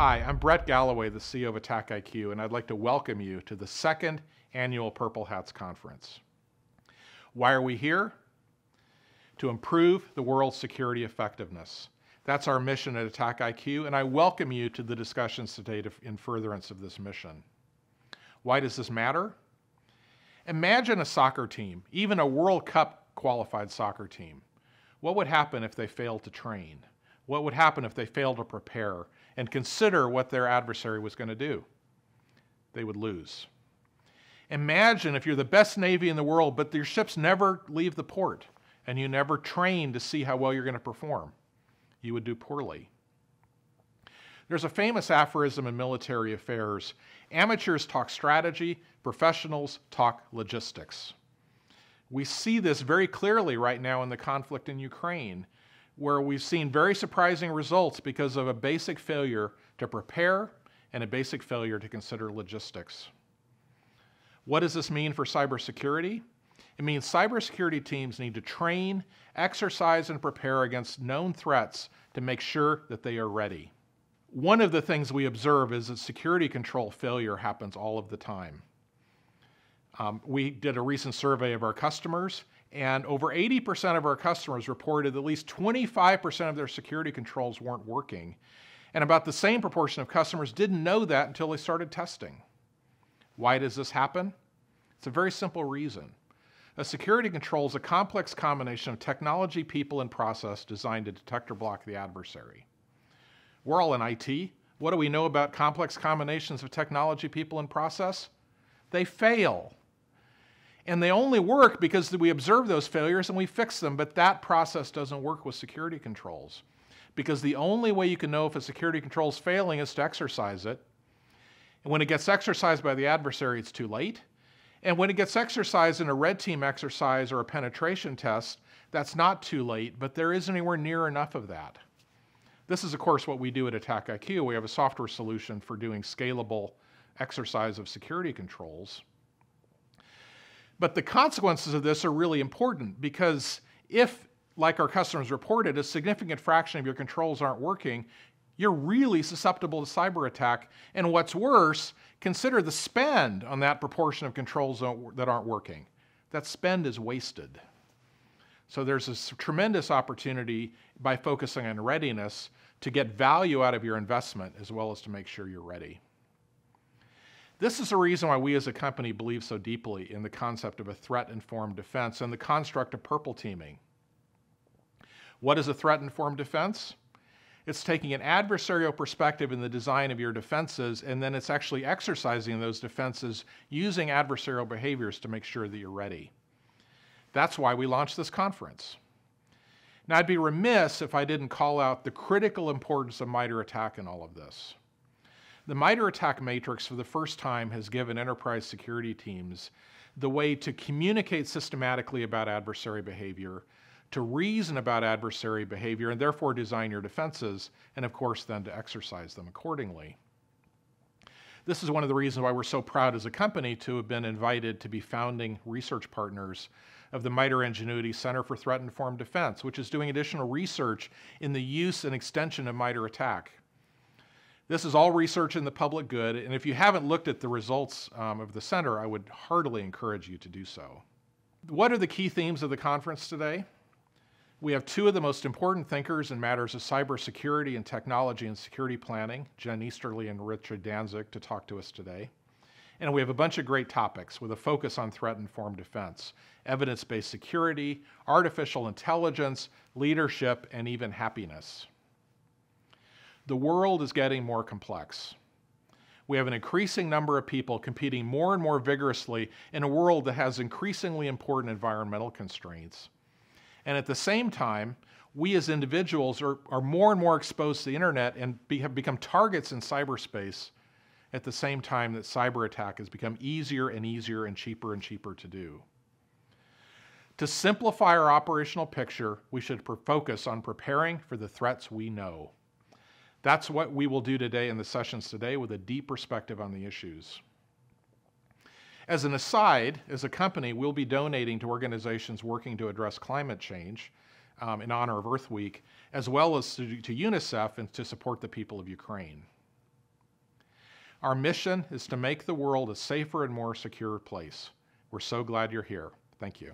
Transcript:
Hi, I'm Brett Galloway, the CEO of AttackIQ, and I'd like to welcome you to the second annual Purple Hats Conference. Why are we here? To improve the world's security effectiveness. That's our mission at AttackIQ, and I welcome you to the discussions today in furtherance of this mission. Why does this matter? Imagine a soccer team, even a World Cup qualified soccer team. What would happen if they failed to train? What would happen if they failed to prepare and consider what their adversary was going to do? They would lose. Imagine if you're the best Navy in the world, but your ships never leave the port and you never train to see how well you're going to perform. You would do poorly. There's a famous aphorism in military affairs: amateurs talk strategy, professionals talk logistics. We see this very clearly right now in the conflict in Ukraine, where we've seen very surprising results because of a basic failure to prepare and a basic failure to consider logistics. What does this mean for cybersecurity? It means cybersecurity teams need to train, exercise, and prepare against known threats to make sure that they are ready. One of the things we observe is that security control failure happens all of the time. We did a recent survey of our customers, and over 80% of our customers reported at least 25% of their security controls weren't working. And about the same proportion of customers didn't know that until they started testing. Why does this happen? It's a very simple reason. A security control is a complex combination of technology, people, and process designed to detect or block the adversary. We're all in IT. What do we know about complex combinations of technology, people, and process? They fail. And they only work because we observe those failures and we fix them, but that process doesn't work with security controls. Because the only way you can know if a security control is failing is to exercise it. And when it gets exercised by the adversary, it's too late. And when it gets exercised in a red team exercise or a penetration test, that's not too late, but there isn't anywhere near enough of that. This is, of course, what we do at AttackIQ. We have a software solution for doing scalable exercise of security controls. But the consequences of this are really important, because if, like our customers reported, a significant fraction of your controls aren't working, you're really susceptible to cyber attack. And what's worse, consider the spend on that proportion of controls that aren't working. That spend is wasted. So there's a tremendous opportunity by focusing on readiness to get value out of your investment as well as to make sure you're ready. This is the reason why we as a company believe so deeply in the concept of a threat-informed defense and the construct of purple teaming. What is a threat-informed defense? It's taking an adversarial perspective in the design of your defenses, and then it's actually exercising those defenses using adversarial behaviors to make sure that you're ready. That's why we launched this conference. Now, I'd be remiss if I didn't call out the critical importance of MITRE ATT&CK in all of this. The MITRE ATT&CK matrix for the first time has given enterprise security teams the way to communicate systematically about adversary behavior, to reason about adversary behavior, and therefore design your defenses, and of course then to exercise them accordingly. This is one of the reasons why we're so proud as a company to have been invited to be founding research partners of the MITRE Ingenuity Center for Threat-Informed Defense, which is doing additional research in the use and extension of MITRE ATT&CK. This is all research in the public good, and if you haven't looked at the results of the center, I would heartily encourage you to do so. What are the key themes of the conference today? We have two of the most important thinkers in matters of cybersecurity and technology and security planning, Jen Easterly and Richard Danzig, to talk to us today. And we have a bunch of great topics with a focus on threat-informed defense, evidence-based security, artificial intelligence, leadership, and even happiness. The world is getting more complex. We have an increasing number of people competing more and more vigorously in a world that has increasingly important environmental constraints. And at the same time, we as individuals are more and more exposed to the internet and have become targets in cyberspace at the same time that cyber attack has become easier and easier and cheaper to do. To simplify our operational picture, we should focus on preparing for the threats we know. That's what we will do today in the sessions today, with a deep perspective on the issues. As an aside, as a company, we'll be donating to organizations working to address climate change in honor of Earth Week, as well as to UNICEF and to support the people of Ukraine. Our mission is to make the world a safer and more secure place. We're so glad you're here. Thank you.